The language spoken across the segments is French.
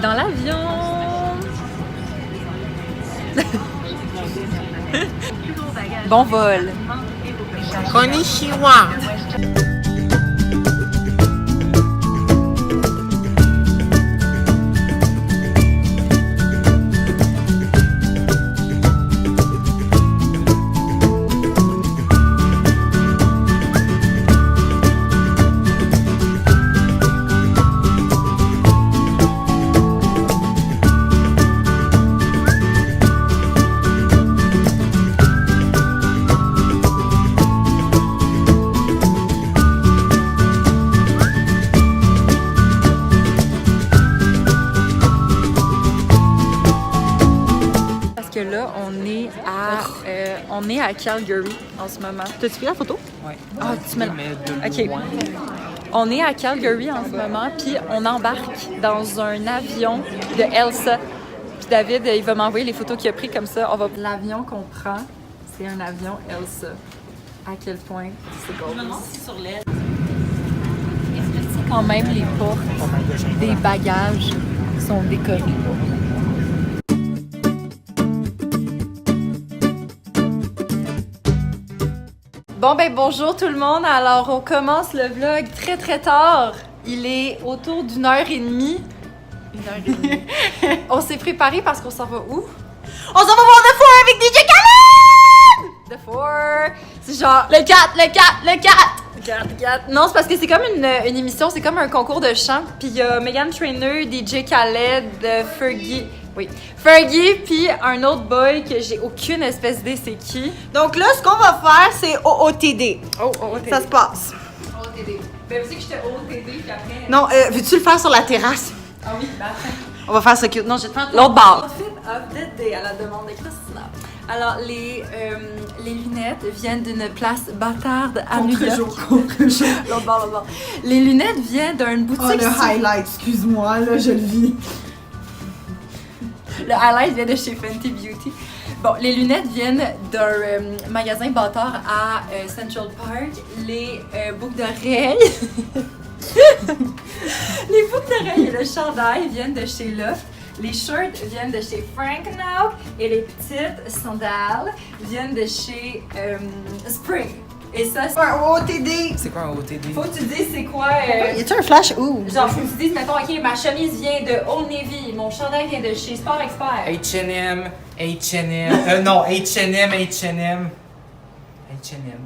dans l'avion. Bon vol. Konnichiwa. On est à Calgary en ce moment. T'as-tu pris la photo? Oui. Ah, tu me OK. On est à Calgary en ce moment, puis on embarque dans un avion de Elsa. Puis David, il va m'envoyer les photos qu'il a prises comme ça. L'avion qu'on prend, c'est un avion Elsa. À quel point c'est gros. Sur l'aile. Quand même, les portes des bagages sont décorées. Bon ben bonjour tout le monde, alors on commence le vlog très très tard. Il est autour d'1h30. 1h30. On s'est préparé parce qu'on s'en va où? On s'en va voir The Four avec DJ Khaled! The Four! C'est genre le 4, le 4, le 4! Le 4. Non, c'est parce que c'est comme une émission, c'est comme un concours de chant. Puis il y a Meghan Trainor, DJ Khaled, Fergie. Oui. Fergie, puis un autre boy que j'ai aucune espèce d'idée c'est qui. Donc là, ce qu'on va faire, c'est OOTD. OOTD. Ça se passe. OOTD. Ben, vous savez que j'étais OOTD, puis après... Non, veux-tu le faire sur la terrasse? Ah oui, ben attends. On va faire ça cute. Non, je vais te faire L'autre barre. Outfit of the day, à la demande de Christina. Alors, les lunettes viennent d'une place bâtarde à New York. Contre-jour. L'autre barre, l'autre barre. Les lunettes viennent d'une boutique... Oh, le highlight, excuse-moi, là, je le vis. Le highlight vient de chez Fenty Beauty. Bon, les lunettes viennent d'un magasin bâtard à Central Park. Les boucles d'oreilles... les boucles d'oreilles et le chandail viennent de chez Loft. Les shirts viennent de chez Frank Now. Et les petites sandales viennent de chez Spring. Et ça, c'est Un OOTD. C'est quoi un OTD? faut que tu dises c'est quoi... Y a-tu un flash? Ouh. Genre, faut que tu dises, mettons, OK, ma chemise vient de Old Navy, mon chandail vient de chez Sport Expert. H&M. Non, H&M.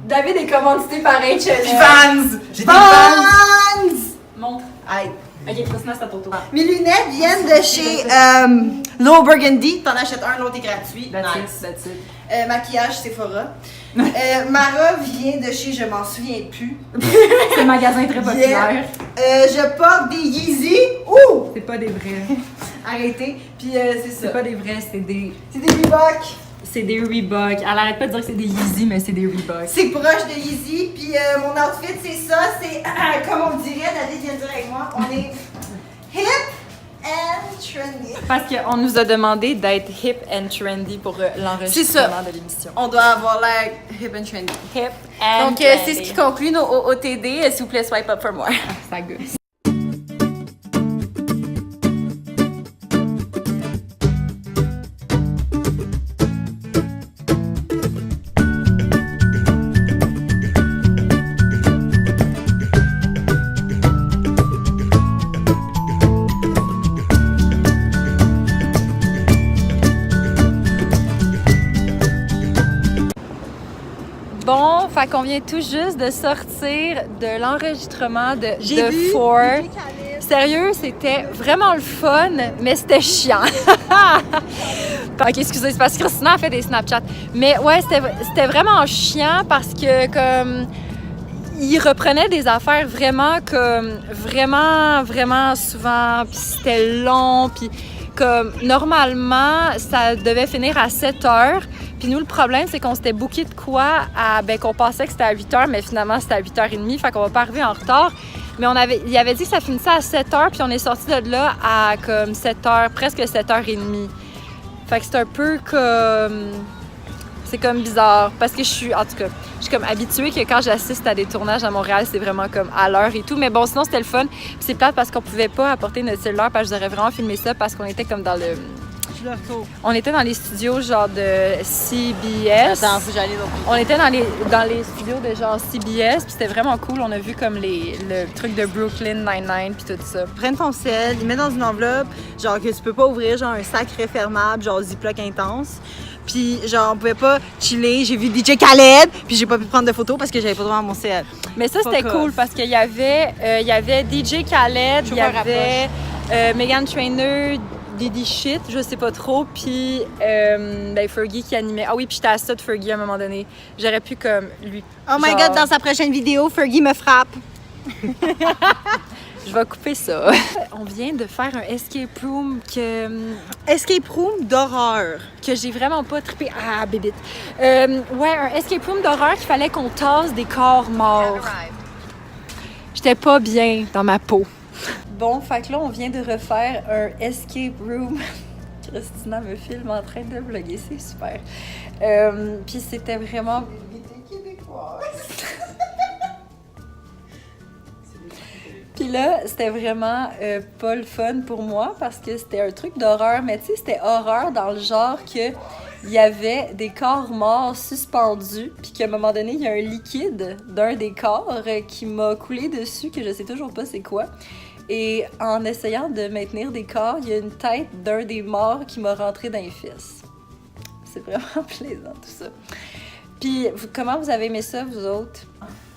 David est commandité par H&M. Vans! J'ai des Vans! Vans! Montre. Aïe. OK, Christina, c'est à ton tour. Mes lunettes viennent de chez Low Burgundy. T'en achètes un, l'autre est gratuit. Nice. That's it. Maquillage Sephora. Mara vient de chez Je m'en souviens plus. C'est un magasin très populaire. Je porte des Yeezy. Ouh! C'est pas des vrais. Arrêtez. Puis c'est ça. C'est pas des vrais, c'est des Reebok. C'est des Reebok. Elle arrête pas de dire que c'est des Yeezy, mais c'est des Reebok. C'est proche de Yeezy. Puis mon outfit, c'est ça. C'est, comme on dirait, David vient de dire avec moi, on est hip and trendy. Parce qu'on nous a demandé d'être hip and trendy pour l'enregistrement de l'émission. On doit avoir l'air hip and trendy. Hip and Donc, c'est ce qui conclut nos OOTD. S'il vous plaît, swipe up for more. Ça gosse. Bon, fait qu'on vient tout juste de sortir de l'enregistrement de The Four. Sérieux, c'était vraiment le fun, mais c'était chiant. Ok, excusez, c'est parce que Christina a fait des Snapchats. Mais ouais, c'était vraiment chiant parce que comme il reprenait des affaires vraiment souvent, puis c'était long, puis comme normalement, ça devait finir à 7 heures. Puis nous, le problème, c'est qu'on s'était booké de quoi qu'on pensait que c'était à 8 heures, mais finalement, c'était à 8h30, fait qu'on va pas arriver en retard. Mais il avait dit que ça finissait à 7 heures, puis on est sorti de là à comme 7 heures, presque 7h30. Fait que c'est un peu comme... C'est comme bizarre parce que en tout cas, je suis comme habituée que quand j'assiste à des tournages à Montréal, c'est vraiment comme à l'heure et tout. Mais bon, sinon, c'était le fun. Puis c'est plate parce qu'on pouvait pas apporter notre cellulaire parce que j'aurais vraiment filmé ça parce qu'on était comme dans le... On était dans les studios genre de CBS. Attends, faut que j'aille donc. On était dans les studios de genre CBS, puis c'était vraiment cool. On a vu comme le truc de Brooklyn Nine-Nine puis tout ça. Prenne ton sel, il met dans une enveloppe, genre que tu peux pas ouvrir, genre un sac refermable, genre Ziploc intense. Puis genre on pouvait pas chiller. J'ai vu DJ Khaled, puis j'ai pas pu prendre de photos parce que j'avais pas droit à mon sel. Mais ça c'était cool parce qu'il y avait DJ Khaled, il y avait Meghan Trainor, Diddy Shit, je sais pas trop, puis Fergie qui animait. Ah oui, puis j'étais à ça de Fergie à un moment donné. J'aurais pu comme lui. Oh my God, dans sa prochaine vidéo, Fergie me frappe. Je vais couper ça. On vient de faire un escape room Escape room d'horreur. que j'ai vraiment pas trippé. Ah, bébite. Ouais, un escape room d'horreur qu'il fallait qu'on tasse des corps morts. J'étais pas bien dans ma peau. Bon, fait que là, on vient de refaire un escape room. Christina me filme en train de vlogger, c'est super. Puis c'était vraiment... Puis là, c'était vraiment pas le fun pour moi parce que c'était un truc d'horreur. Mais tu sais, c'était horreur dans le genre que il y avait des corps morts suspendus, puis qu'à un moment donné, il y a un liquide d'un des corps qui m'a coulé dessus, que je sais toujours pas c'est quoi. Et en essayant de maintenir des corps, il y a une tête d'un des morts qui m'a rentré dans les fesses. C'est vraiment plaisant tout ça. Puis, comment vous avez aimé ça, vous autres?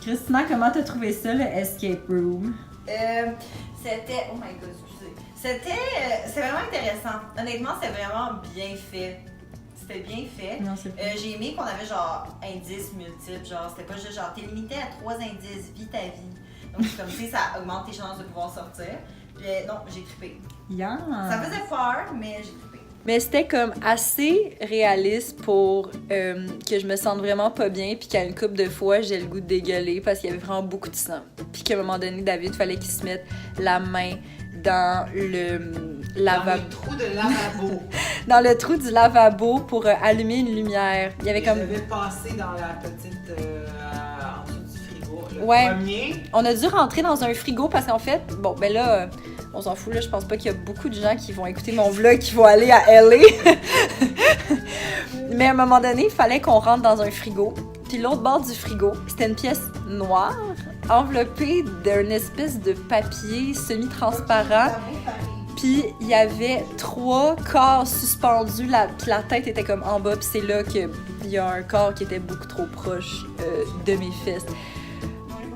Christina, comment t'as trouvé ça, le escape room? C'était... Oh my God, excusez. C'est vraiment intéressant. Honnêtement, c'est vraiment bien fait. C'était bien fait. Non, c'est j'ai aimé qu'on avait genre indices multiples. Genre, c'était pas juste genre, t'es limité à 3 indices, vis ta vie. Donc, c'est comme si ça augmente tes chances de pouvoir sortir. Non, j'ai trippé. Yeah. Ça faisait peur, mais j'ai trippé. Mais c'était comme assez réaliste pour que je me sente vraiment pas bien, puis qu'à une couple de fois, j'ai le goût de dégueuler parce qu'il y avait vraiment beaucoup de sang. Puis qu'à un moment donné, David, fallait qu'il se mette la main dans le lavabo. Dans le trou de lavabo. Dans le trou du lavabo pour allumer une lumière. Il y avait comme... Je devais passer dans la petite... en dessous du frigo. Le Ouais. premier... On a dû rentrer dans un frigo parce qu'en fait, bon, ben là, on s'en fout, là, je pense pas qu'il y a beaucoup de gens qui vont écouter mon vlog qui vont aller à LA. Mais à un moment donné, il fallait qu'on rentre dans un frigo. Puis l'autre bord du frigo, c'était une pièce noire, enveloppée d'une espèce de papier semi-transparent. Puis il y avait 3 corps suspendus, puis la tête était comme en bas, puis c'est là qu'il y a un corps qui était beaucoup trop proche de mes fesses.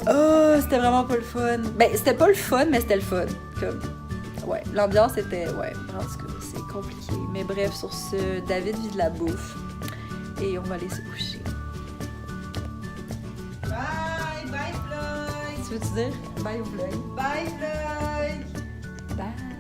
Oh, c'était vraiment pas le fun. Ben, c'était pas le fun, mais c'était le fun. Comme, ouais, l'ambiance était, ouais, en tout cas, c'est compliqué. Mais bref, sur ce, David vit de la bouffe. Et on va aller se coucher. Bye, bye vlog. Tu veux-tu dire bye au vlog? Bye vlog. Bye!